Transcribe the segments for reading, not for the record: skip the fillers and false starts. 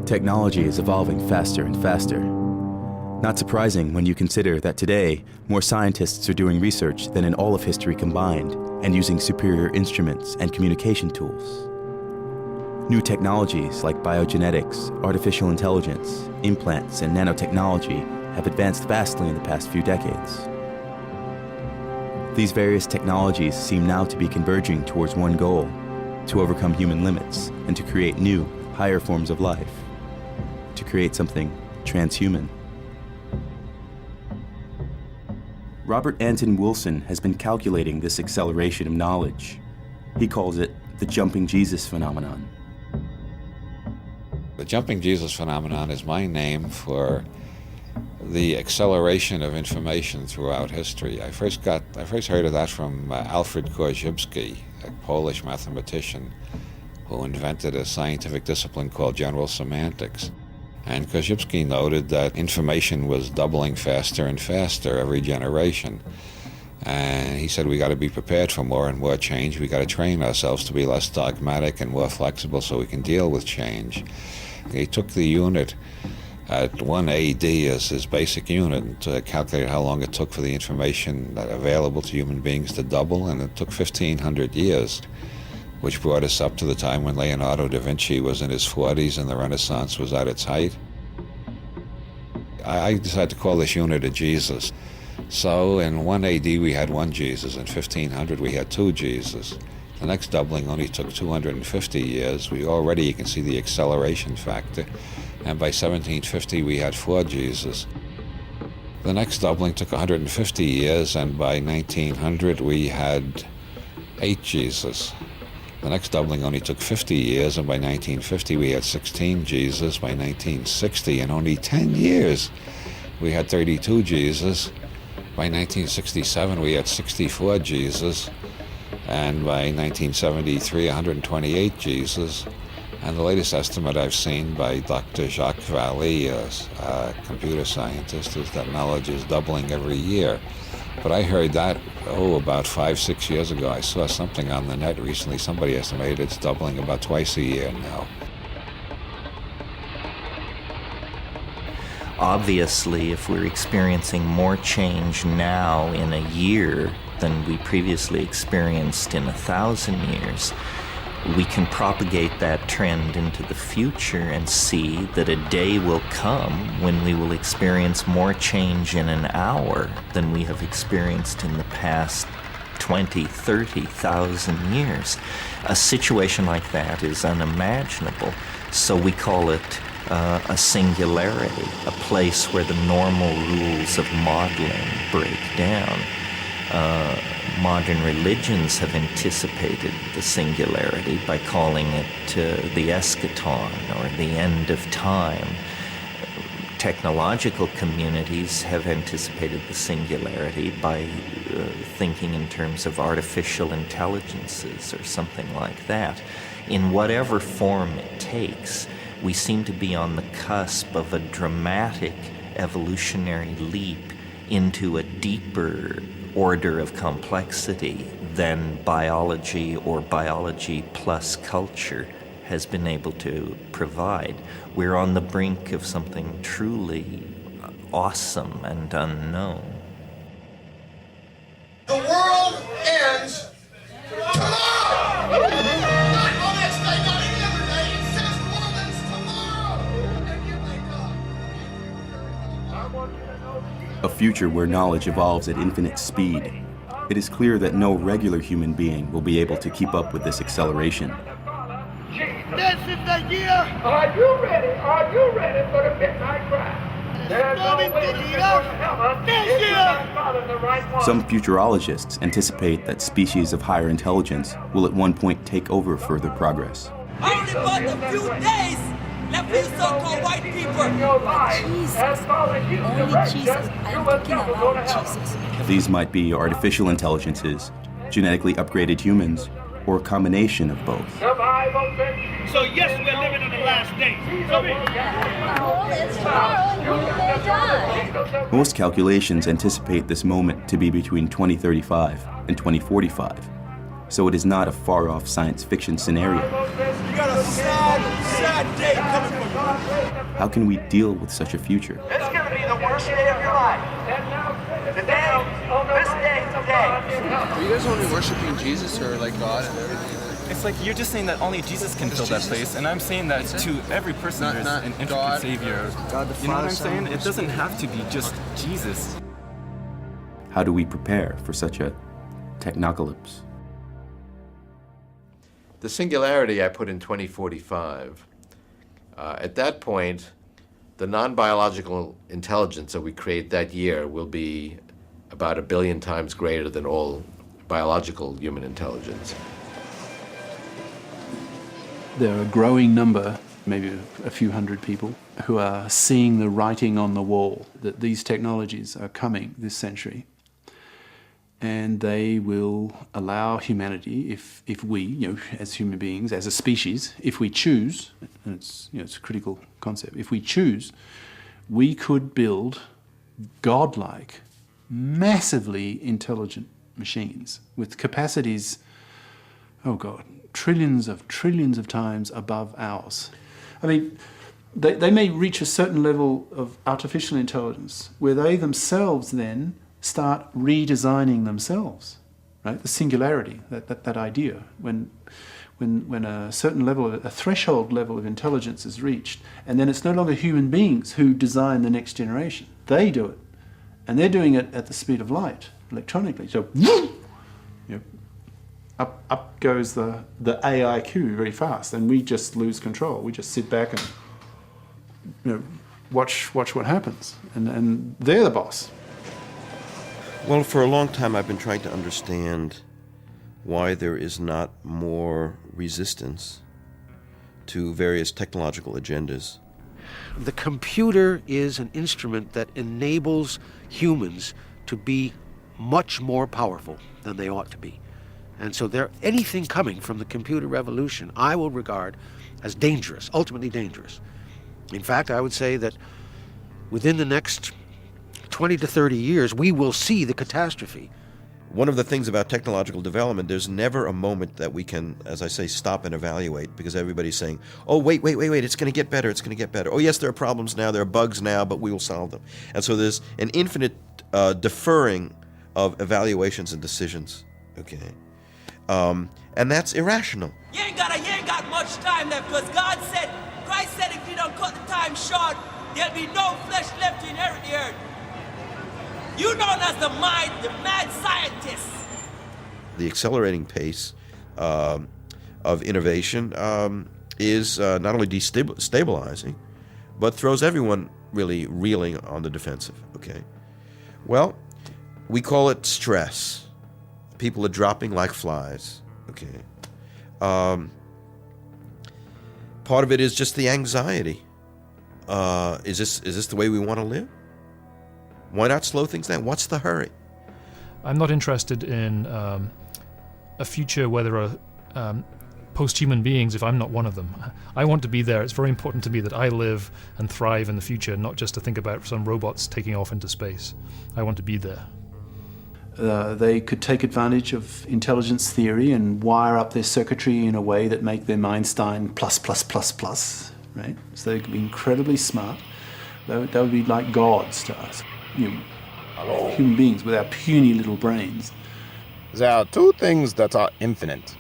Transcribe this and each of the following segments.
Technology is evolving faster and faster. Not surprising when you consider that today, more scientists are doing research than in all of history combined and using superior instruments and communication tools. New technologies like biogenetics, artificial intelligence, implants, and nanotechnology have advanced vastly in the past few decades. These various technologies seem now to be converging towards one goal: to overcome human limits and to create new, higher forms of life, to create something transhuman. Robert Anton Wilson has been calculating this acceleration of knowledge. He calls it the jumping Jesus phenomenon. The jumping Jesus phenomenon is my name for the acceleration of information throughout history. I first heard of that from Alfred Korzybski, a Polish mathematician who invented a scientific discipline called general semantics. And Korzybski noted that information was doubling faster and faster every generation. And he said we got to be prepared for more and more change. We got to train ourselves to be less dogmatic and more flexible so we can deal with change. He took the unit at 1 AD as his basic unit to calculate how long it took for the information available to human beings to double, and it took 1,500 years, which brought us up to the time when Leonardo da Vinci was in his 40s and the Renaissance was at its height. I decided to call this unit a Jesus. So in 1 AD we had one Jesus, in 1500 we had two Jesus. The next doubling only took 250 years. You can see the acceleration factor. And by 1750 we had four Jesus. The next doubling took 150 years, and by 1900 we had 8 Jesus. The next doubling only took 50 years, and by 1950 we had 16 Jesus. By 1960, in only 10 years, we had 32 Jesus. By 1967 we had 64 Jesus, and by 1973 128 Jesus. And the latest estimate I've seen by Dr. Jacques Vallée, a computer scientist, is that knowledge is doubling every year. But I heard that, about 5-6 years ago. I saw something on the net recently. Somebody estimated it's doubling about twice a year now. Obviously, if we're experiencing more change now in a year than we previously experienced in 1,000 years, we can propagate that trend into the future and see that a day will come when we will experience more change in an hour than we have experienced in the past 20, 30,000 years. A situation like that is unimaginable, so we call it a singularity, a place where the normal rules of modeling break down. Modern religions have anticipated the singularity by calling it the eschaton, or the end of time. Technological communities have anticipated the singularity by thinking in terms of artificial intelligences or something like that. In whatever form it takes, we seem to be on the cusp of a dramatic evolutionary leap into a deeper order of complexity than biology or biology plus culture has been able to provide. We're on the brink of something truly awesome and unknown. The world ends tomorrow! Not on next day, not any other day. It says the world ends tomorrow! And you wake up. I want you to know. A future where knowledge evolves at infinite speed. It is clear that no regular human being will be able to keep up with this acceleration. This is the year. Are you ready? Are you ready for the midnight cry? There's no way you can this year. Some futurologists anticipate that species of higher intelligence will at one point take over further progress. Only but a few days left you so-called white people. Jesus. Only Jesus. I am talking about Jesus. These might be artificial intelligences, genetically upgraded humans, or a combination of both. So yes, we're living in the last days. It's tomorrow and you may die. Most calculations anticipate this moment to be between 2035 and 2045. so it is not a far-off science fiction scenario. You got a sad day coming for you. How can we deal with such a future? It's going to be the worst day of your life. This day today. Are you guys only worshiping Jesus or like God and everything? It's like you're just saying that only Jesus can fill that place, and I'm saying that to every person there's an intricate Savior. God the Father, you know what I'm Son, saying? Holy It doesn't Spirit. have to be just Jesus. How do we prepare for such a technocalypse? The Singularity I put in 2045. At that point, the non-biological intelligence that we create that year will be about 1 billion times greater than all biological human intelligence. There are a growing number, maybe a few hundred people, who are seeing the writing on the wall that these technologies are coming this century. And they will allow humanity, if we, as human beings, as a species, if we choose, and it's a critical concept, if we choose, we could build godlike, massively intelligent machines with capacities, trillions of times above ours. I mean, they may reach a certain level of artificial intelligence where they themselves then start redesigning themselves, right? The singularity, that idea, when a certain level, a threshold level of intelligence is reached, and then it's no longer human beings who design the next generation. They do it, and they're doing it at the speed of light, electronically. So, up goes the AIQ very fast, and we just lose control. We just sit back and watch what happens, and they're the boss. Well, for a long time I've been trying to understand why there is not more resistance to various technological agendas. The computer is an instrument that enables humans to be much more powerful than they ought to be. And so anything coming from the computer revolution I will regard as dangerous, ultimately dangerous. In fact, I would say that within the next 20 to 30 years, we will see the catastrophe. One of the things about technological development, there's never a moment that we can, as I say, stop and evaluate, because everybody's saying, oh, wait, it's going to get better, it's going to get better. Oh, yes, there are problems now, there are bugs now, but we will solve them. And so there's an infinite deferring of evaluations and decisions, okay? And that's irrational. You ain't got much time left, because Christ said if you don't cut the time short, there'll be no flesh left to inherit the earth. You known as the mad scientist. The accelerating pace of innovation is not only destabilizing, but throws everyone really reeling on the defensive, okay? Well, we call it stress. People are dropping like flies, okay? Part of it is just the anxiety. Is this the way we want to live? Why not slow things down? What's the hurry? I'm not interested in a future where there are post-human beings if I'm not one of them. I want to be there. It's very important to me that I live and thrive in the future, not just to think about some robots taking off into space. I want to be there. They could take advantage of intelligence theory and wire up their circuitry in a way that make them Einstein plus, right? So they could be incredibly smart. They would be like gods to us. Human beings with our puny little brains. There are two things that are infinite: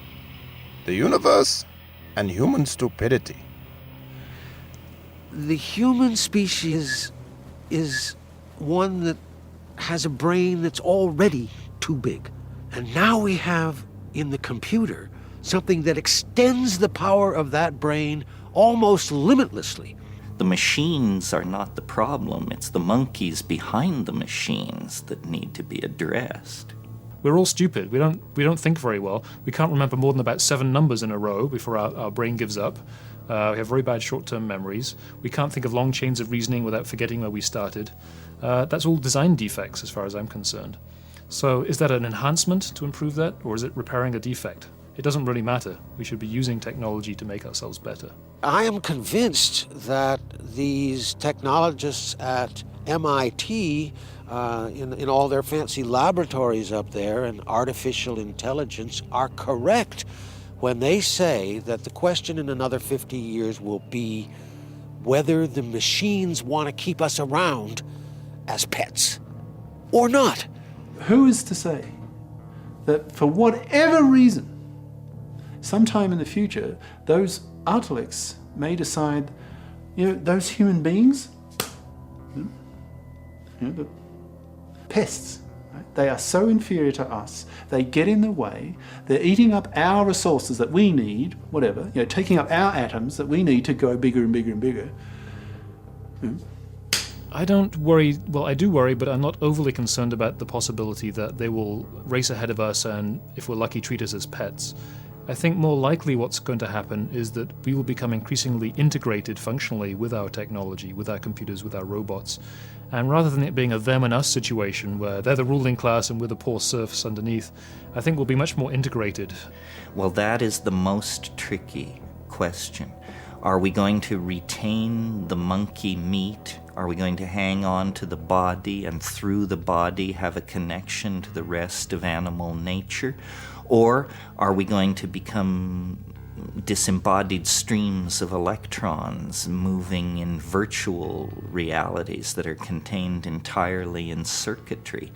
the universe and human stupidity. The human species is one that has a brain that's already too big. And now we have in the computer something that extends the power of that brain almost limitlessly. The machines are not the problem. It's the monkeys behind the machines that need to be addressed. We're all stupid. We don't think very well. We can't remember more than about 7 numbers in a row before our brain gives up. We have very bad short-term memories. We can't think of long chains of reasoning without forgetting where we started. That's all design defects as far as I'm concerned. So is that an enhancement to improve that, or is it repairing a defect? It doesn't really matter. We should be using technology to make ourselves better. I am convinced that these technologists at MIT, in all their fancy laboratories up there, and artificial intelligence are correct when they say that the question in another 50 years will be whether the machines want to keep us around as pets or not. Who is to say that for whatever reason, sometime in the future, those Artalics may decide, those human beings, the pests, right? They are so inferior to us. They get in the way. They're eating up our resources that we need, whatever, taking up our atoms that we need to go bigger and bigger and bigger. I don't worry, well, I do worry, but I'm not overly concerned about the possibility that they will race ahead of us and, if we're lucky, treat us as pets. I think more likely what's going to happen is that we will become increasingly integrated functionally with our technology, with our computers, with our robots. And rather than it being a them and us situation where they're the ruling class and we're the poor serfs underneath, I think we'll be much more integrated. Well, that is the most tricky question. Are we going to retain the monkey meat? Are we going to hang on to the body and through the body have a connection to the rest of animal nature? Or are we going to become disembodied streams of electrons moving in virtual realities that are contained entirely in circuitry?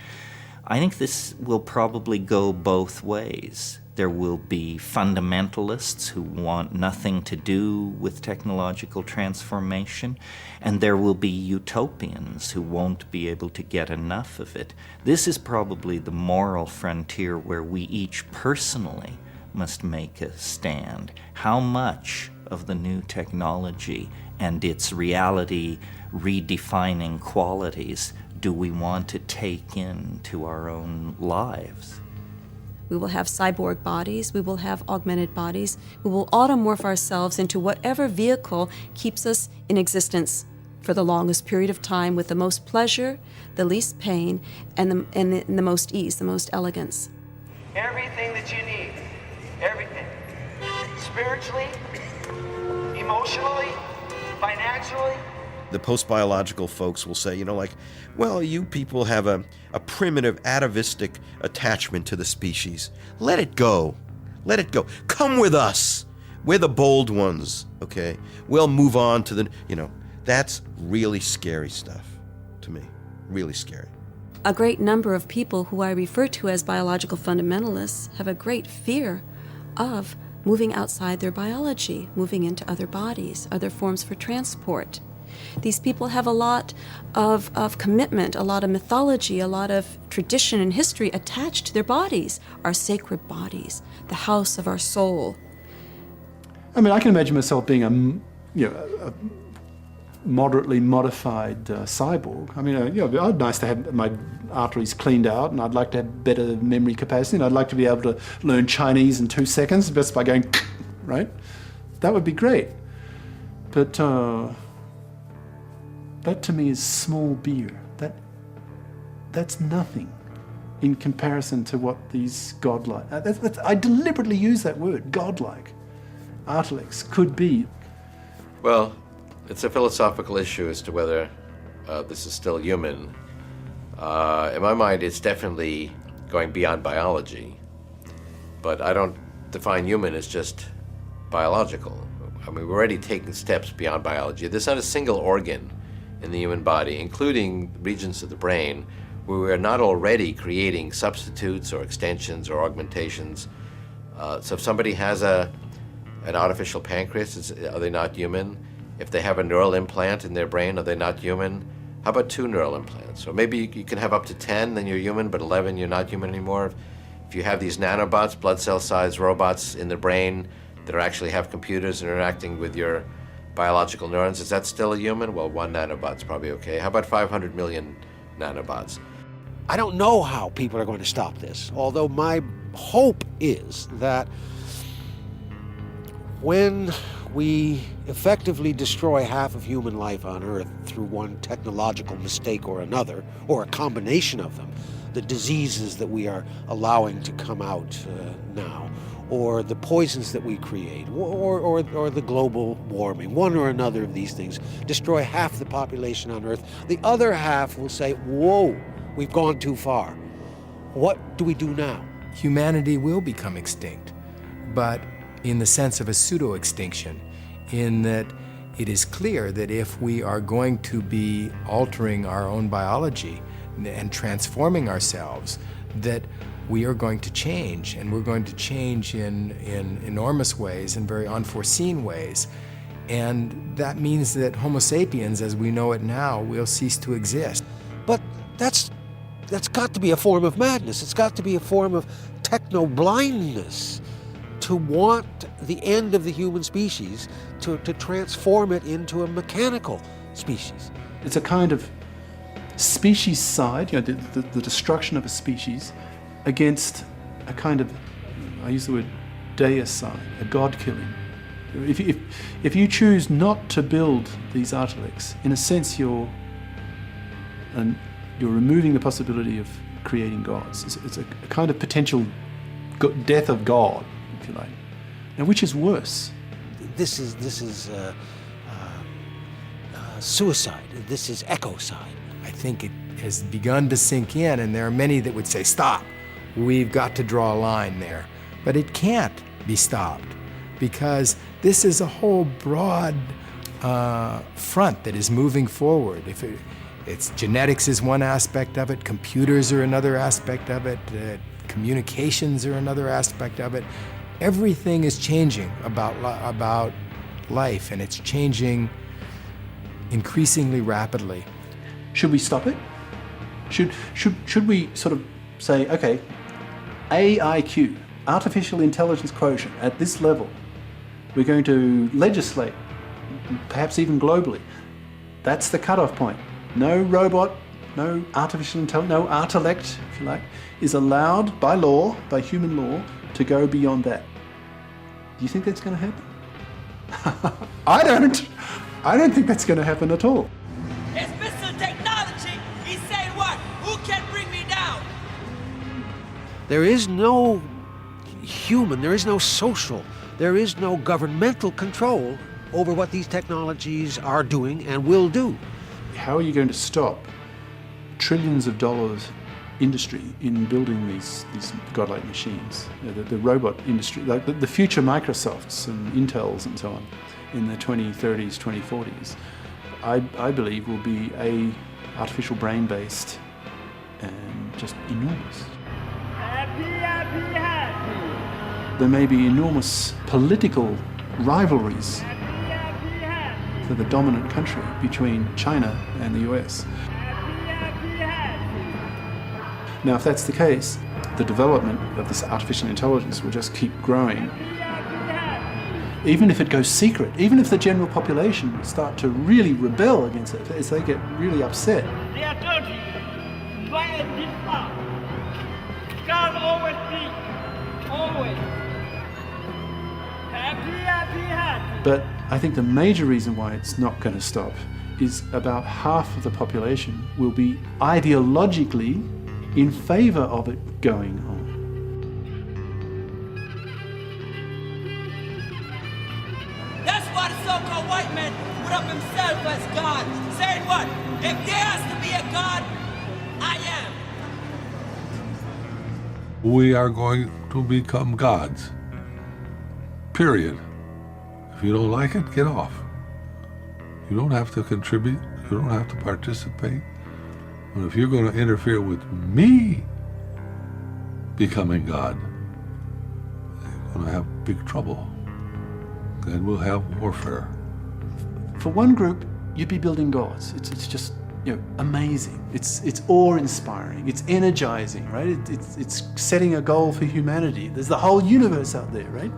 I think this will probably go both ways. There will be fundamentalists who want nothing to do with technological transformation, and there will be utopians who won't be able to get enough of it. This is probably the moral frontier where we each personally must make a stand. How much of the new technology and its reality redefining qualities do we want to take into our own lives? We will have cyborg bodies, we will have augmented bodies, we will automorph ourselves into whatever vehicle keeps us in existence for the longest period of time with the most pleasure, the least pain, and the most ease, the most elegance. Everything that you need, everything. Spiritually, emotionally, financially. The post-biological folks will say, well, you people have a primitive atavistic attachment to the species. Let it go. Let it go. Come with us. We're the bold ones, okay? We'll move on to that's really scary stuff to me. Really scary. A great number of people who I refer to as biological fundamentalists have a great fear of moving outside their biology, moving into other bodies, other forms for transport. These people have a lot of commitment, a lot of mythology, a lot of tradition and history attached to their bodies, our sacred bodies, the house of our soul. I mean, I can imagine myself being a moderately modified cyborg. I mean, it'd be nice to have my arteries cleaned out, and I'd like to have better memory capacity, and I'd like to be able to learn Chinese in 2 seconds just by going, right? That would be great. But that to me is small beer. That's nothing in comparison to what these godlike, I deliberately use that word, godlike, Artalics could be. Well, it's a philosophical issue as to whether this is still human. In my mind, it's definitely going beyond biology. But I don't define human as just biological. I mean, we're already taking steps beyond biology. There's not a single organ in the human body, including regions of the brain, where we are not already creating substitutes or extensions or augmentations. So if somebody has an artificial pancreas, are they not human? If they have a neural implant in their brain, are they not human? How about 2 neural implants? Or maybe you can have up to 10, then you're human, but 11, you're not human anymore. If you have these nanobots, blood cell-sized robots in the brain that actually have computers interacting with your biological neurons, is that still a human? Well, 1 nanobot's probably okay. How about 500 million nanobots? I don't know how people are going to stop this, although my hope is that when we effectively destroy half of human life on Earth through one technological mistake or another, or a combination of them, the diseases that we are allowing to come out now, or the poisons that we create, or the global warming, one or another of these things, destroy half the population on Earth, the other half will say, whoa, we've gone too far. What do we do now? Humanity will become extinct, but in the sense of a pseudo-extinction, in that it is clear that if we are going to be altering our own biology and transforming ourselves, that we are going to change, and we're going to change in enormous ways, in very unforeseen ways. And that means that Homo sapiens, as we know it now, will cease to exist. But that's got to be a form of madness. It's got to be a form of techno-blindness to want the end of the human species, to transform it into a mechanical species. It's a kind of species side, the destruction of a species, against a kind of, I use the word deicide, a god killing. If you choose not to build these artilects, in a sense you're removing the possibility of creating gods. It's a kind of potential death of God, if you like. And which is worse? This is suicide. This is ecocide. I think it has begun to sink in, and there are many that would say, stop, we've got to draw a line there. But it can't be stopped, because this is a whole broad front that is moving forward. It's genetics is one aspect of it, computers are another aspect of it, communications are another aspect of it. Everything is changing about life, and it's changing increasingly rapidly. Should we stop it? Should we sort of say, okay, AIQ, artificial intelligence quotient, at this level, we're going to legislate, perhaps even globally. That's the cutoff point. No robot, no artificial intelligence, no artilect, if you like, is allowed by law, by human law, to go beyond that. Do you think that's going to happen? I don't think that's going to happen at all. It's Mr. Technology. He's saying what? Who can bring me down? There is no human, there is no social, there is no governmental control over what these technologies are doing and will do. How are you going to stop trillions of dollars industry in building these godlike machines? The robot industry, like the future Microsofts and Intels and so on in the 2030s, 2040s, I believe will be artificial brain-based and just enormous. There may be enormous political rivalries for the dominant country between China and the US. Now, if that's the case, the development of this artificial intelligence will just keep growing. Even if it goes secret, even if the general population will start to really rebel against it, as they get really upset. They are dirty. Why is this far? God always speaks. Always. Happy. But I think the major reason why it's not going to stop is about half of the population will be ideologically in favor of it going on. That's why the so-called white man put up himself as God, saying what? If there has to be a God, I am. We are going to become gods. Period. If you don't like it, get off. You don't have to contribute. You don't have to participate. But if you're going to interfere with me becoming God, you're going to have big trouble. Then we'll have warfare. For one group, you'd be building gods. It's just amazing. It's awe-inspiring. It's energizing, right? It's setting a goal for humanity. There's the whole universe out there, right?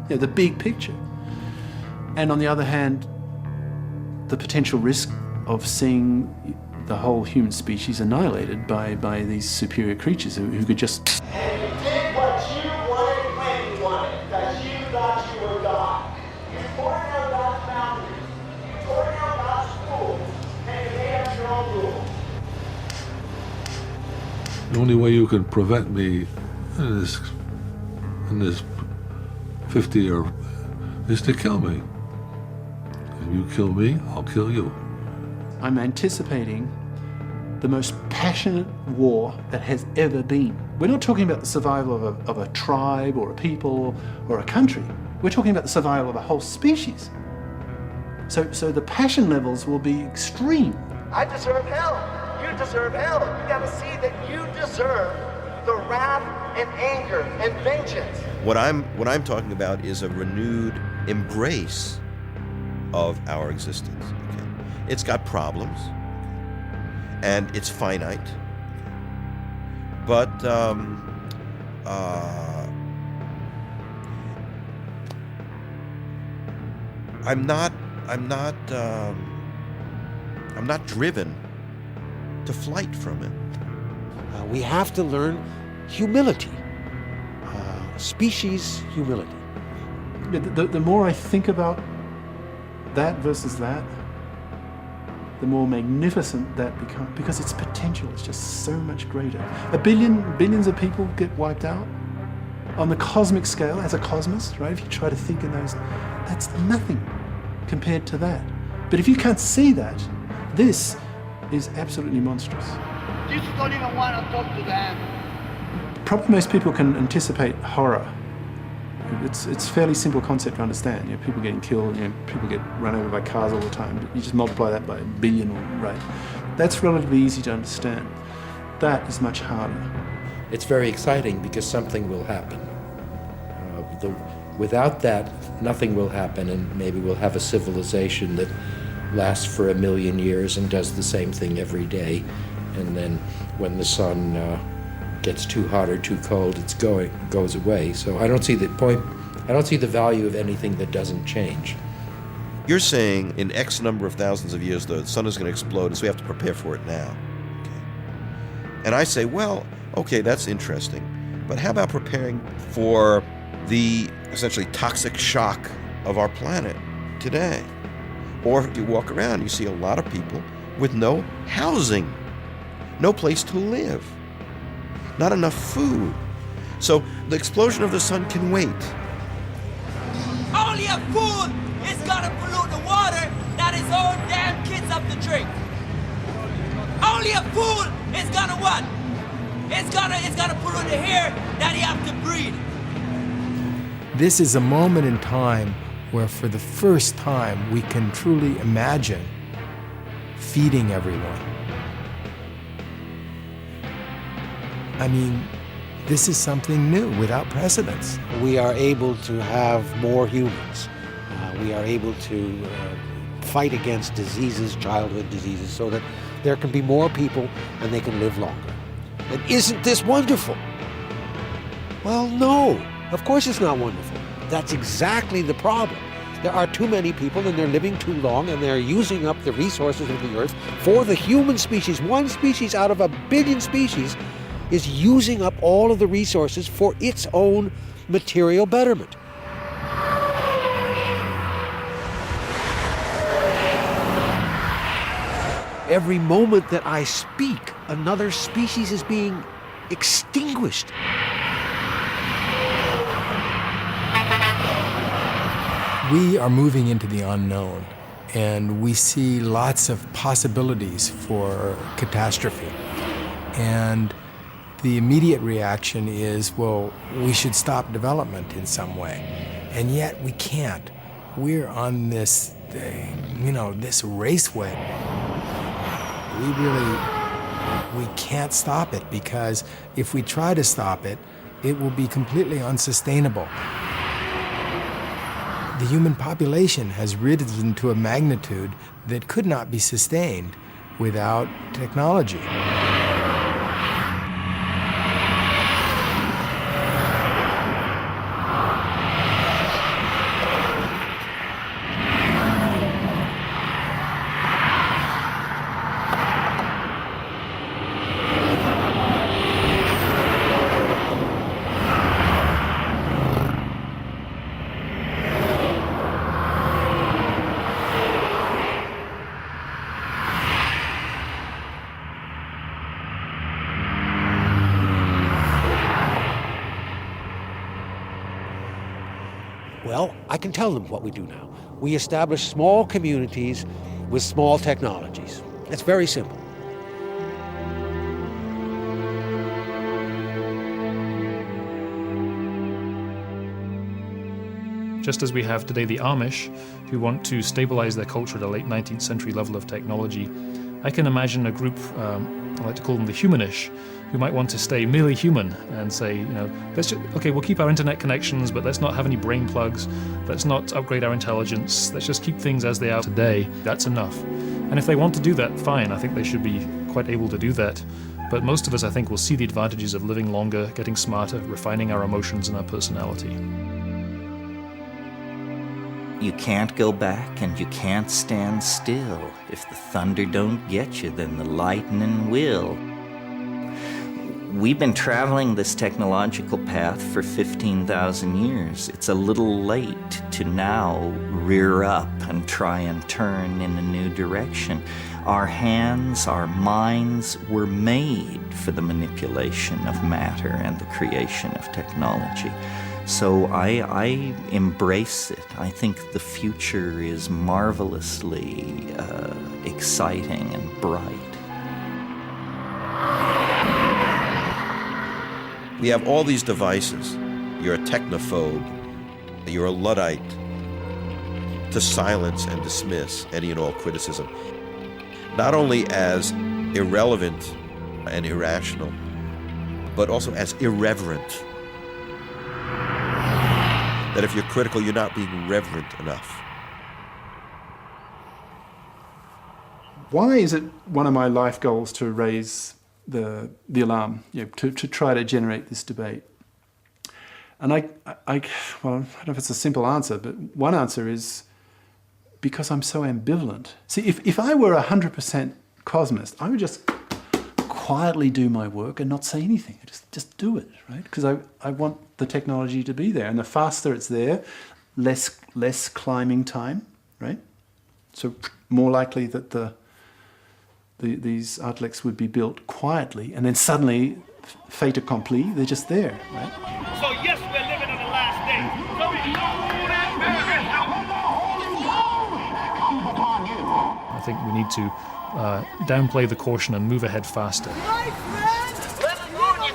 The big picture. And on the other hand, the potential risk of seeing the whole human species annihilated by these superior creatures who could just... And you did what you wanted when you wanted, because you thought you were God. You tore down God's boundaries, you tore down God's rules, and you made up your own rules. only way you can prevent me in this 50 or is to kill me. If you kill me, I'll kill you. I'm anticipating the most passionate war that has ever been. We're not talking about the survival of a tribe or a people or a country. We're talking about the survival of a whole species. So the passion levels will be extreme. I deserve hell. You deserve hell. You gotta see that you deserve the wrath and anger and vengeance. What I'm talking about is a renewed embrace of our existence. Okay? It's got problems, and it's finite, but I'm not driven to flight from it. We have to learn humility, species humility. The more I think about that versus that, the more magnificent that becomes, because its potential is just so much greater. Billions of people get wiped out on the cosmic scale as a cosmos, right? If you try to think in those, that's nothing compared to that. But if you can't see that, this is absolutely monstrous. You just don't even want to talk to them. Probably most people can anticipate horror. It's a fairly simple concept to understand. You know, people getting killed, people get run over by cars all the time. But you just multiply that by a billion, right? That's relatively easy to understand. That is much harder. It's very exciting because something will happen. Without that, nothing will happen, and maybe we'll have a civilization that lasts for 1 million years and does the same thing every day. And then when the sun gets too hot or too cold, it goes away. So I don't see the point. I don't see the value of anything that doesn't change. You're saying in X number of thousands of years the sun is going to explode, and so we have to prepare for it now. Okay. And I say, well, okay, that's interesting, but how about preparing for the essentially toxic shock of our planet today? Or if you walk around, you see a lot of people with no housing, no place to live, not enough food. So the explosion of the sun can wait. Only a fool is gonna pollute the water that his own damn kids have to drink. Only a fool is gonna what? It's gonna pollute the air that he have to breathe. This is a moment in time where for the first time we can truly imagine feeding everyone. I mean, this is something new without precedence. We are able to have more humans. We are able to fight against diseases, childhood diseases, so that there can be more people and they can live longer. And isn't this wonderful? Well, no, of course it's not wonderful. That's exactly the problem. There are too many people and they're living too long and they're using up the resources of the earth for the human species. One species out of 1 billion species is using up all of the resources for its own material betterment. Every moment that I speak, another species is being extinguished. We are moving into the unknown, and we see lots of possibilities for catastrophe. And the immediate reaction is, well, we should stop development in some way. And yet we can't. We're on this, this raceway. We can't stop it, because if we try to stop it, it will be completely unsustainable. The human population has risen to a magnitude that could not be sustained without technology. Well, I can tell them what we do now. We establish small communities with small technologies. It's very simple. Just as we have today the Amish, who want to stabilize their culture at a late 19th century level of technology, I can imagine a group, I like to call them the humanish, who might want to stay merely human and say, you know, we'll keep our internet connections, but let's not have any brain plugs, let's not upgrade our intelligence, let's just keep things as they are today. That's enough. And if they want to do that, fine, I think they should be quite able to do that. But most of us, I think, will see the advantages of living longer, getting smarter, refining our emotions and our personality. You can't go back and you can't stand still. If the thunder don't get you, then the lightning will. We've been traveling this technological path for 15,000 years. It's a little late to now rear up and try and turn in a new direction. Our hands, our minds were made for the manipulation of matter and the creation of technology. So I embrace it. I think the future is marvelously exciting and bright. We have all these devices. You're a technophobe, you're a Luddite, to silence and dismiss any and all criticism, not only as irrelevant and irrational, but also as irreverent. That if you're critical, you're not being reverent enough. Why is it one of my life goals to raise the alarm, to try to generate this debate? And I don't know if it's a simple answer, but one answer is because I'm so ambivalent. See, if I were 100% cosmist, I would just quietly do my work and not say anything. Just do it, right? Because I want the technology to be there, and the faster it's there, less climbing time, right? So more likely that these outlets would be built quietly, and then suddenly, fait accompli, they're just there, right? So yes, we're living in the last days. So I think we need to downplay the caution and move ahead faster. You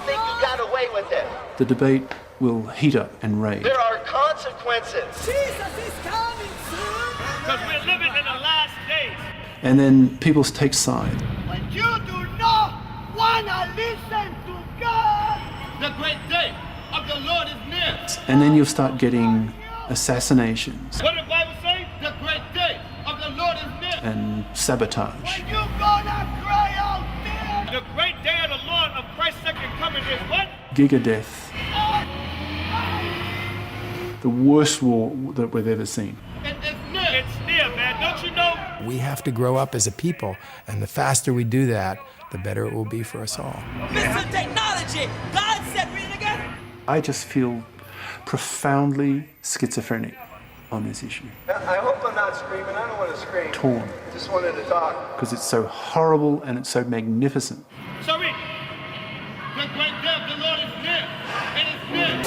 think you got away with it? The debate will heat up and rage. There are consequences. Jesus is coming soon. Because we're living in the last days. And then people take side. When you do not want to listen to God, the great day of the Lord is near. And then you'll start getting assassinations What did the Bible say? The great day of the Lord is near. and sabotage. You gonna cry out there. The great day of the Lord of Christ's second coming is what? Gigadeath. The worst war that we've ever seen. It's near, man. Don't you know? We have to grow up as a people, and the faster we do that, the better it will be for us all. Mr. Technology, God said, read it again. I just feel profoundly schizophrenic on this issue. I hope I'm not screaming. I don't want to scream. Torn. Just wanted to talk. Because it's so horrible and it's so magnificent. So read. The great day of the Lord is near. It is near.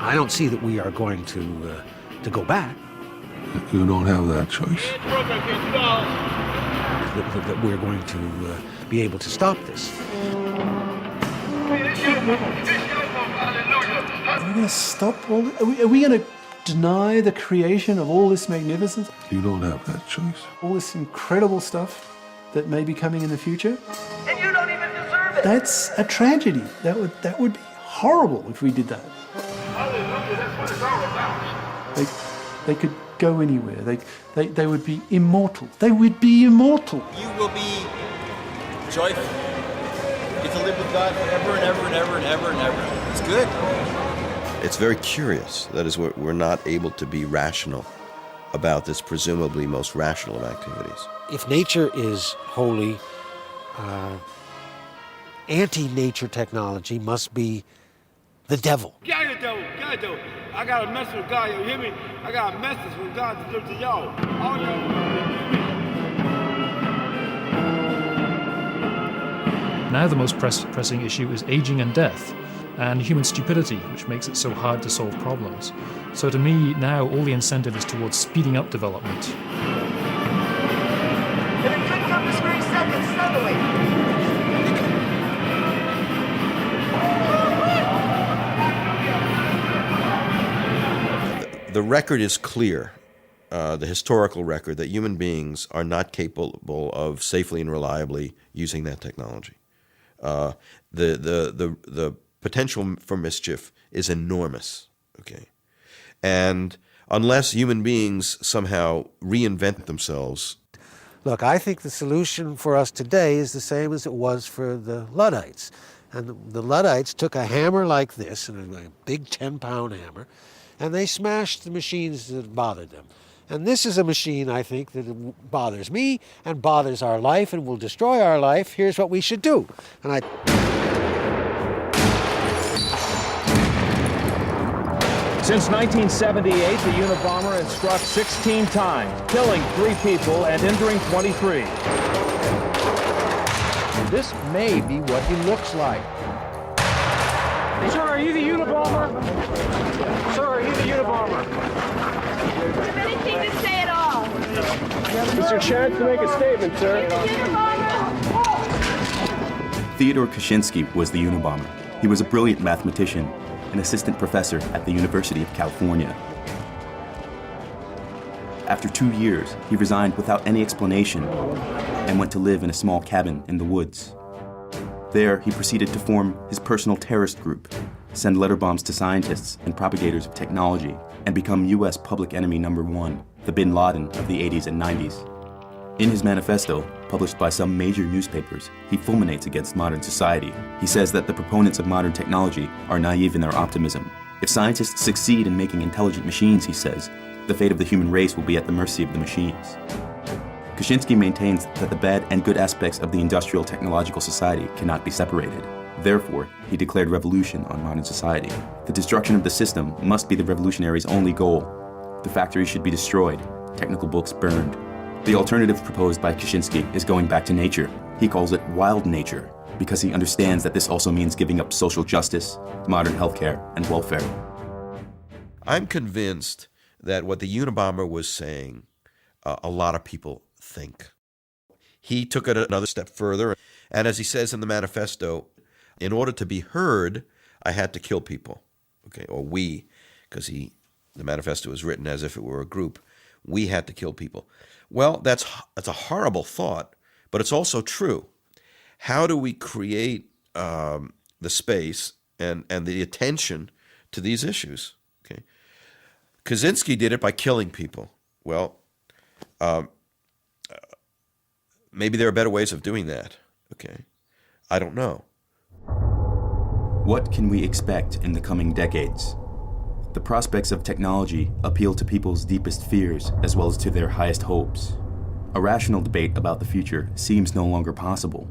I don't see that we are going to go back. You don't have that choice. that we're going to be able to stop this. Are we going to stop all this? Are we going to deny the creation of all this magnificence? You don't have that choice. All this incredible stuff that may be coming in the future? And you don't even deserve it. That's a tragedy. That would be horrible if we did that. Hallelujah, that's what it's all about. They could go anywhere. They would be immortal. They would be immortal. You will be joyful. You get to live with God forever and ever and ever and ever and ever. It's good. It's very curious. That is, we're not able to be rational about this presumably most rational of activities. If nature is holy, anti-nature technology must be the devil. Get it, devil. I got a message with God, you hear me? I got a message from God to give to y'all. All y'all. Now the most pressing issue is aging and death, and human stupidity, which makes it so hard to solve problems. So to me, now all the incentive is towards speeding up development. And it could come this very second, suddenly. The record is clear, the historical record, that human beings are not capable of safely and reliably using that technology. The potential for mischief is enormous, okay? And unless human beings somehow reinvent themselves. Look, I think the solution for us today is the same as it was for the Luddites. And the Luddites took a hammer like this, and a big 10-pound hammer, and they smashed the machines that bothered them. And this is a machine, I think, that bothers me and bothers our life and will destroy our life. Here's what we should do. And Since 1978, the Unabomber has struck 16 times, killing 3 people and injuring 23. This may be what he looks like. Sir, are you the Unabomber? Sir, are you the Unabomber? Do you have anything to say at all? It's your chance to make a statement, sir. Theodore Kaczynski was the Unabomber. He was a brilliant mathematician, an assistant professor at the University of California. After 2 years, he resigned without any explanation and went to live in a small cabin in the woods. There, he proceeded to form his personal terrorist group, send letter bombs to scientists and propagators of technology, and become U.S. public enemy number 1, the Bin Laden of the 80s and 90s. In his manifesto, published by some major newspapers, he fulminates against modern society. He says that the proponents of modern technology are naive in their optimism. If scientists succeed in making intelligent machines, he says, the fate of the human race will be at the mercy of the machines. Kaczynski maintains that the bad and good aspects of the industrial technological society cannot be separated. Therefore, he declared revolution on modern society. The destruction of the system must be the revolutionary's only goal. The factories should be destroyed, technical books burned. The alternative proposed by Kaczynski is going back to nature. He calls it wild nature, because he understands that this also means giving up social justice, modern healthcare, and welfare. I'm convinced that what the Unabomber was saying, a lot of people think. He took it another step further, and as he says in the manifesto, in order to be heard, I had to kill people, okay, or we, because the manifesto was written as if it were a group. We had to kill people. Well, that's a horrible thought, but it's also true. How do we create the space and the attention to these issues? Okay, Kaczynski did it by killing people. Well, maybe there are better ways of doing that. Okay, I don't know. What can we expect in the coming decades? The prospects of technology appeal to people's deepest fears as well as to their highest hopes. A rational debate about the future seems no longer possible.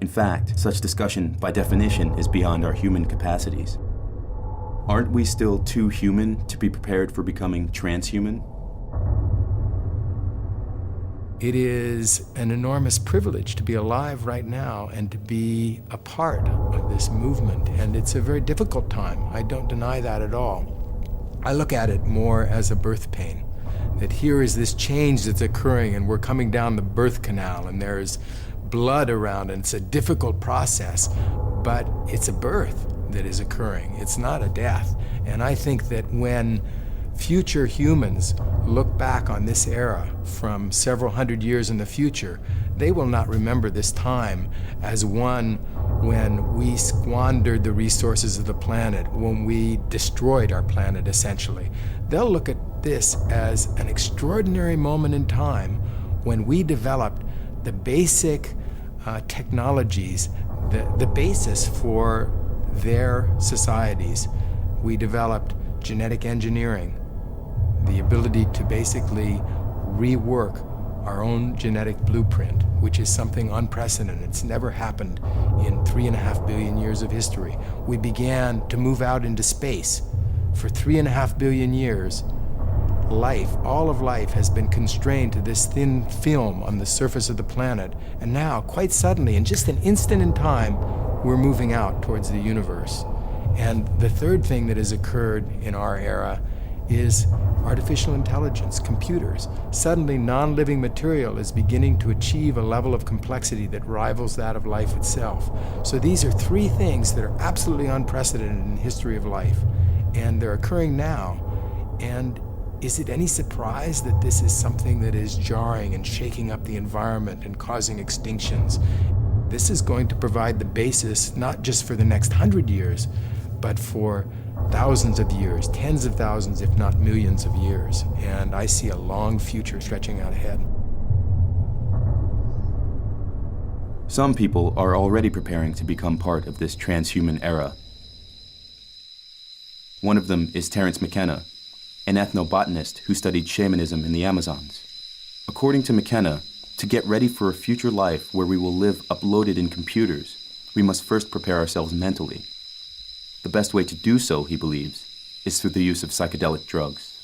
In fact, such discussion, by definition, is beyond our human capacities. Aren't we still too human to be prepared for becoming transhuman? It is an enormous privilege to be alive right now and to be a part of this movement. And it's a very difficult time. I don't deny that at all. I look at it more as a birth pain. that here is this change that's occurring and we're coming down the birth canal and there's blood around and it's a difficult process, but it's a birth that is occurring. It's not a death. And I think that when future humans look back on this era from several hundred years in the future, they will not remember this time as one when we squandered the resources of the planet, when we destroyed our planet, essentially. They'll look at this as an extraordinary moment in time when we developed the basic technologies, the basis for their societies. We developed genetic engineering, the ability to basically rework our own genetic blueprint, which is something unprecedented. It's never happened in 3.5 billion years of history. We began to move out into space. For 3.5 billion years, life, all of life, has been constrained to this thin film on the surface of the planet. And now, quite suddenly, in just an instant in time, we're moving out towards the universe. And the third thing that has occurred in our era is artificial intelligence, computers. Suddenly, non-living material is beginning to achieve a level of complexity that rivals that of life itself. So these are three things that are absolutely unprecedented in the history of life, and they're occurring now. And is it any surprise that this is something that is jarring and shaking up the environment and causing extinctions? This is going to provide the basis not just for the next 100 years, but for thousands of years, tens of thousands, if not millions of years. And I see a long future stretching out ahead. Some people are already preparing to become part of this transhuman era. One of them is Terence McKenna, an ethnobotanist who studied shamanism in the Amazons. According to McKenna, to get ready for a future life where we will live uploaded in computers, we must first prepare ourselves mentally. The best way to do so, he believes, is through the use of psychedelic drugs.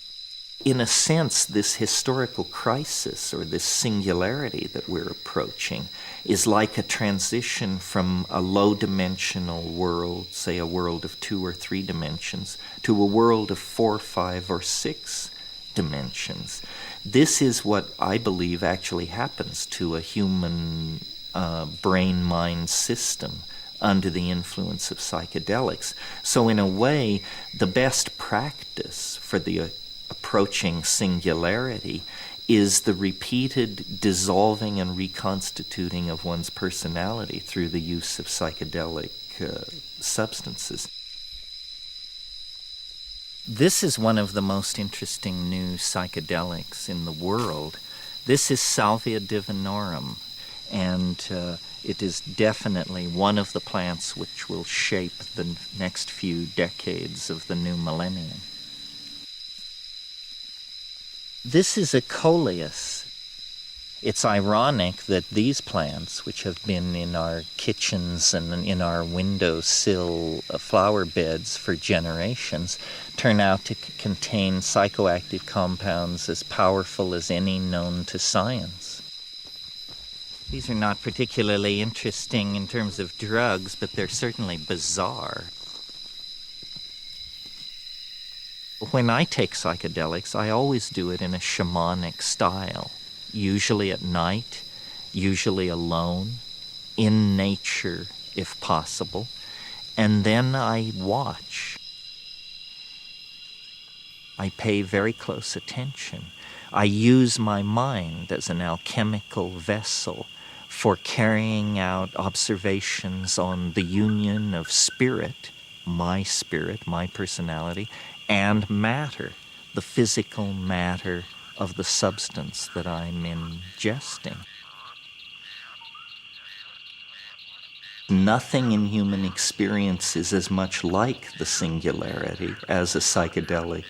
In a sense, this historical crisis, or this singularity that we're approaching, is like a transition from a low-dimensional world, say a world of 2 or 3 dimensions, to a world of 4, 5, or 6 dimensions. This is what I believe actually happens to a human brain-mind system under the influence of psychedelics. So in a way, the best practice for the approaching singularity is the repeated dissolving and reconstituting of one's personality through the use of psychedelic substances. This is one of the most interesting new psychedelics in the world. This is Salvia divinorum, and it is definitely one of the plants which will shape the next few decades of the new millennium. This is a coleus. It's ironic that these plants, which have been in our kitchens and in our windowsill flower beds for generations, turn out to contain psychoactive compounds as powerful as any known to science. These are not particularly interesting in terms of drugs, but they're certainly bizarre. When I take psychedelics, I always do it in a shamanic style, usually at night, usually alone, in nature if possible, and then I watch. I pay very close attention. I use my mind as an alchemical vessel for carrying out observations on the union of spirit, my personality, and matter, the physical matter of the substance that I'm ingesting. Nothing in human experience is as much like the singularity as a psychedelic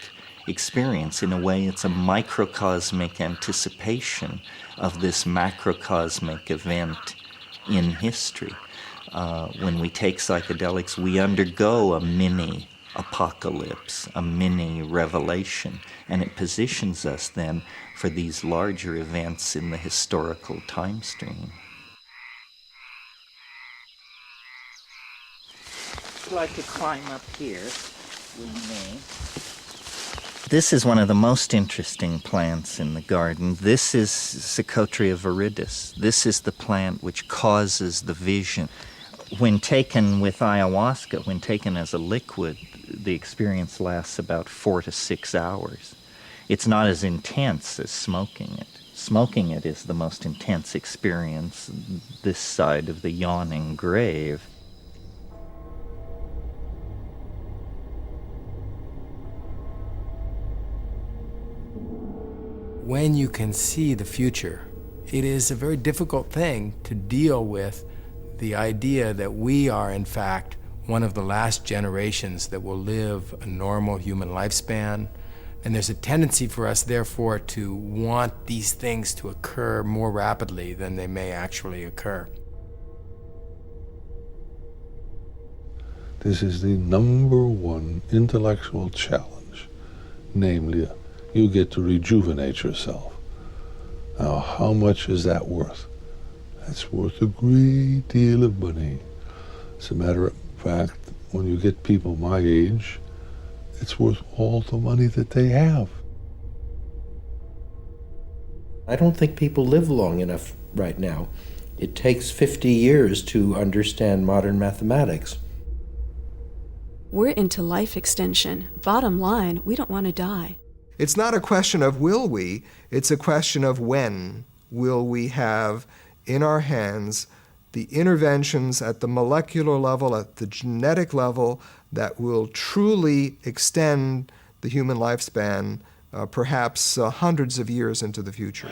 experience. In a way, it's a microcosmic anticipation of this macrocosmic event in history. When we take psychedelics, we undergo a mini apocalypse, a mini revelation, and it positions us then for these larger events in the historical time stream. If you'd like to climb up here, we may. This is one of the most interesting plants in the garden. This is Psychotria viridis. This is the plant which causes the vision. When taken with ayahuasca, when taken as a liquid, the experience lasts about 4 to 6 hours. It's not as intense as smoking it. Smoking it is the most intense experience this side of the yawning grave. When you can see the future, it is a very difficult thing to deal with the idea that we are, in fact, one of the last generations that will live a normal human lifespan. And there's a tendency for us, therefore, to want these things to occur more rapidly than they may actually occur. This is the #1 intellectual challenge, namely, you get to rejuvenate yourself. Now, how much is that worth? That's worth a great deal of money. As a matter of fact, when you get people my age, it's worth all the money that they have. I don't think people live long enough right now. It takes 50 years to understand modern mathematics. We're into life extension. Bottom line, we don't want to die. It's not a question of will we, it's a question of when will we have in our hands the interventions at the molecular level, at the genetic level, that will truly extend the human lifespan, perhaps hundreds of years into the future.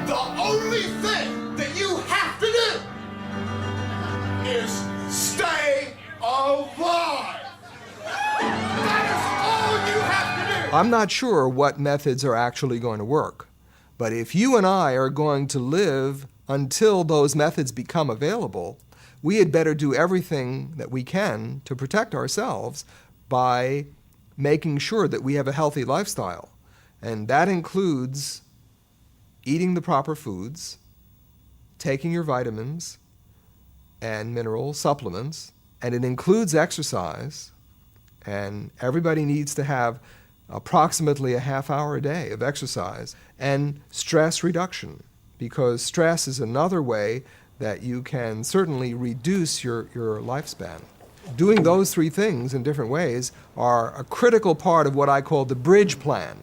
The only thing that you have to do is stay alive. That is all you have to do. I'm not sure what methods are actually going to work, but if you and I are going to live until those methods become available, we had better do everything that we can to protect ourselves by making sure that we have a healthy lifestyle. And that includes eating the proper foods, taking your vitamins and mineral supplements, and it includes exercise. And everybody needs to have approximately a half hour a day of exercise, and stress reduction, because stress is another way that you can certainly reduce your lifespan. Doing those three things in different ways are a critical part of what I call the bridge plan,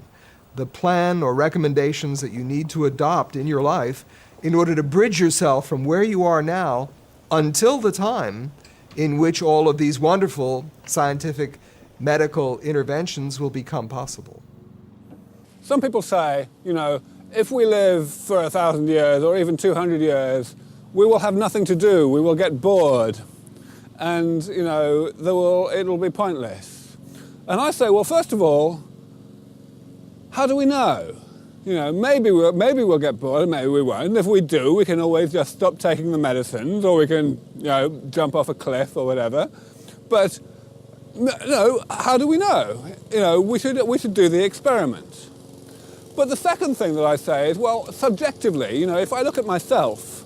the plan or recommendations that you need to adopt in your life in order to bridge yourself from where you are now until the time in which all of these wonderful scientific medical interventions will become possible. Some people say, if we live for 1,000 years or even 200 years, we will have nothing to do, we will get bored, and it'll be pointless. And I say, well, first of all, how do we know? Maybe we'll get bored, maybe we won't. And if we do, we can always just stop taking the medicines, or we can, jump off a cliff or whatever. But no, how do we know? We should do the experiment. But the second thing that I say is, well, subjectively, if I look at myself,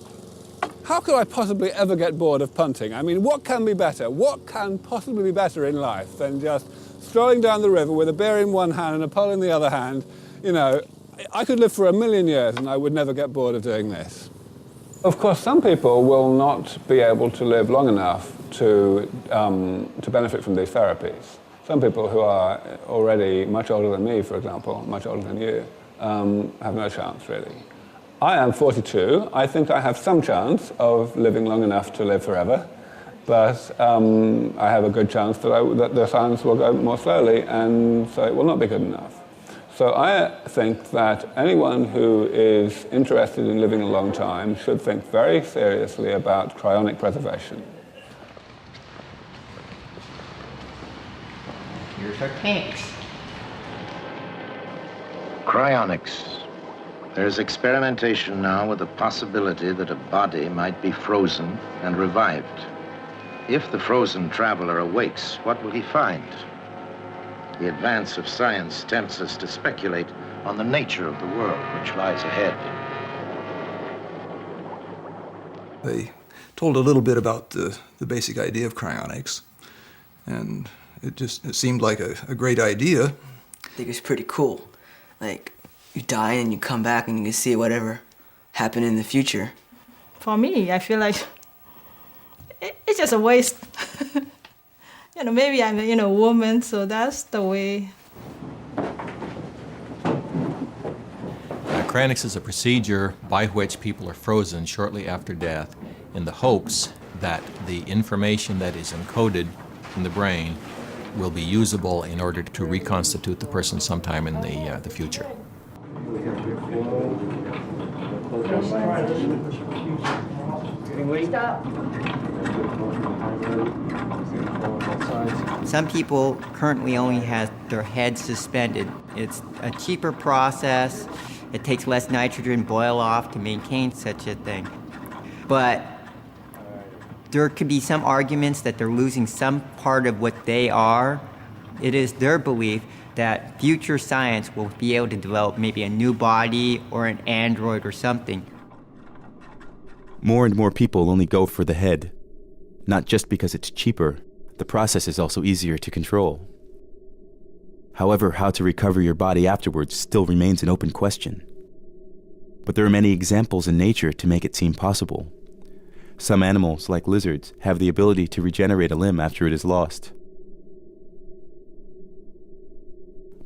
how could I possibly ever get bored of punting? I mean, what can be better? What can possibly be better in life than just strolling down the river with a beer in one hand and a pole in the other hand? I could live for 1,000,000 years and I would never get bored of doing this. Of course, some people will not be able to live long enough to benefit from these therapies. Some people who are already much older than me, for example, much older than you, have no chance, really. I am 42. I think I have some chance of living long enough to live forever, but I have a good chance that the science will go more slowly, and so it will not be good enough. So I think that anyone who is interested in living a long time should think very seriously about cryonic preservation. Here's our tanks. Cryonics. There's experimentation now with the possibility that a body might be frozen and revived. If the frozen traveler awakes, what will he find? The advance of science tempts us to speculate on the nature of the world which lies ahead. They told a little bit about the basic idea of cryonics, and it seemed like a great idea. I think it's pretty cool. Like, you die and you come back and you can see whatever happened in the future. For me, I feel like it's just a waste. Maybe I'm a woman, so that's the way. Cryonics is a procedure by which people are frozen shortly after death in the hopes that the information that is encoded in the brain will be usable in order to reconstitute the person sometime in the future. Some people currently only have their heads suspended. It's a cheaper process. It takes less nitrogen boil off to maintain such a thing. But there could be some arguments that they're losing some part of what they are. It is their belief that future science will be able to develop maybe a new body or an android or something. More and more people only go for the head. Not just because it's cheaper, the process is also easier to control. However, how to recover your body afterwards still remains an open question. But there are many examples in nature to make it seem possible. Some animals, like lizards, have the ability to regenerate a limb after it is lost.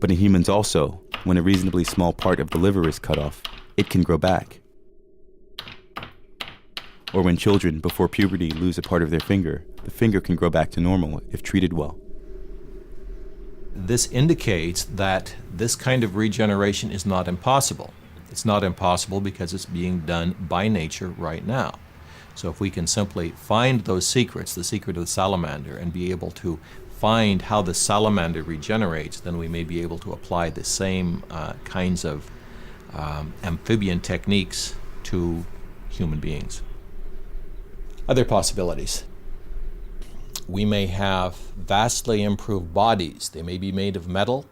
But in humans also, when a reasonably small part of the liver is cut off, it can grow back. Or when children, before puberty, lose a part of their finger, the finger can grow back to normal if treated well. This indicates that this kind of regeneration is not impossible. It's not impossible because it's being done by nature right now. So if we can simply find those secrets, the secret of the salamander, and be able to find how the salamander regenerates, then we may be able to apply the same kinds of amphibian techniques to human beings. Other possibilities. We may have vastly improved bodies. They may be made of metal.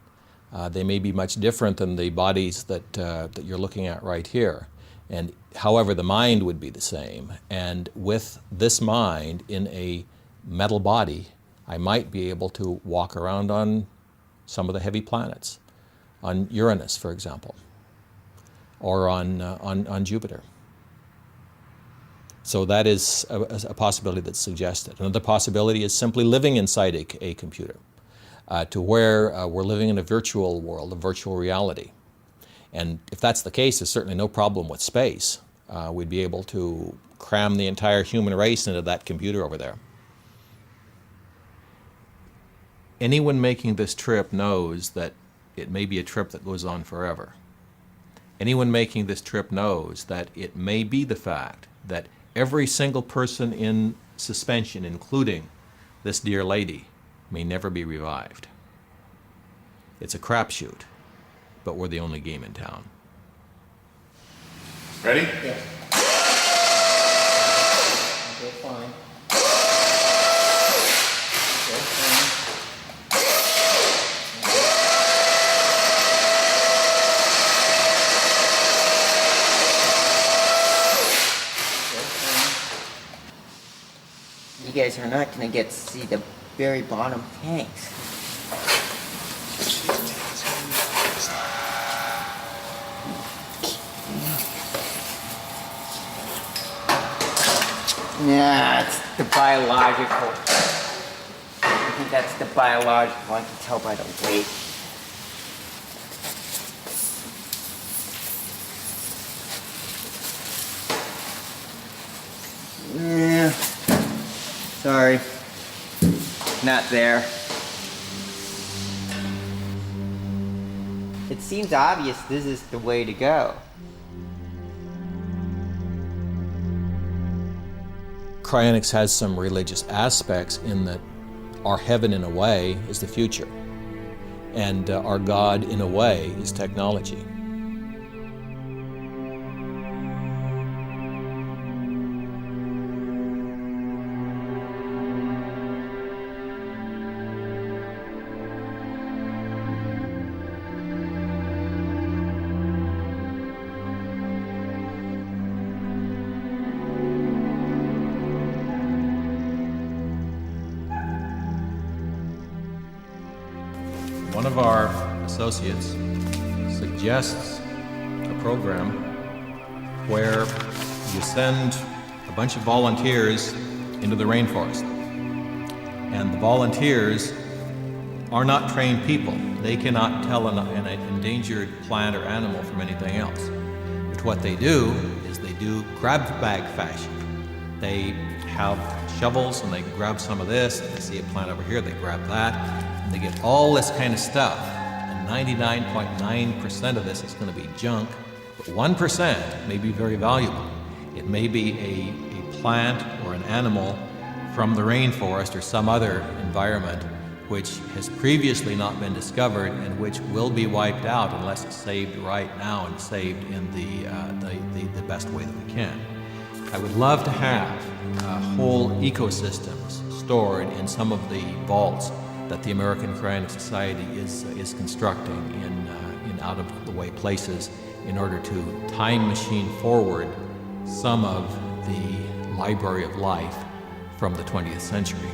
They may be much different than the bodies that you're looking at right here. And however, the mind would be the same. And with this mind in a metal body, I might be able to walk around on some of the heavy planets, on Uranus, for example, or on Jupiter. So that is a possibility that's suggested. Another possibility is simply living inside a computer, to where we're living in a virtual world, a virtual reality. And if that's the case, there's certainly no problem with space. We'd be able to cram the entire human race into that computer over there. Anyone making this trip knows that it may be a trip that goes on forever. Anyone making this trip knows that it may be the fact that every single person in suspension, including this dear lady, may never be revived. It's a crapshoot, but we're the only game in town. Ready? Yes. Okay, fine. You guys are not going to get to see the very bottom tanks. Nah, it's the biological. I think that's the biological. I can tell by the weight. Yeah. Sorry. Not there. It seems obvious this is the way to go. Cryonics has some religious aspects in that our heaven, in a way, is the future, and our God, in a way, is technology. One of our Associates suggests a program where you send a bunch of volunteers into the rainforest. And the volunteers are not trained people. They cannot tell an endangered plant or animal from anything else. But what they do is they do grab bag fashion. They have shovels and they grab some of this, and they see a plant over here, they grab that, and they get all this kind of stuff. And 99.9% of this is going to be junk, but 1% may be very valuable. It may be a plant or an animal from the rainforest or some other environment which has previously not been discovered and which will be wiped out unless it's saved right now and saved in the best way that we can. I would love to have whole ecosystems stored in some of the vaults that the American Cryonic Society is constructing in out-of-the-way places in order to time machine forward some of the library of life from the 20th century.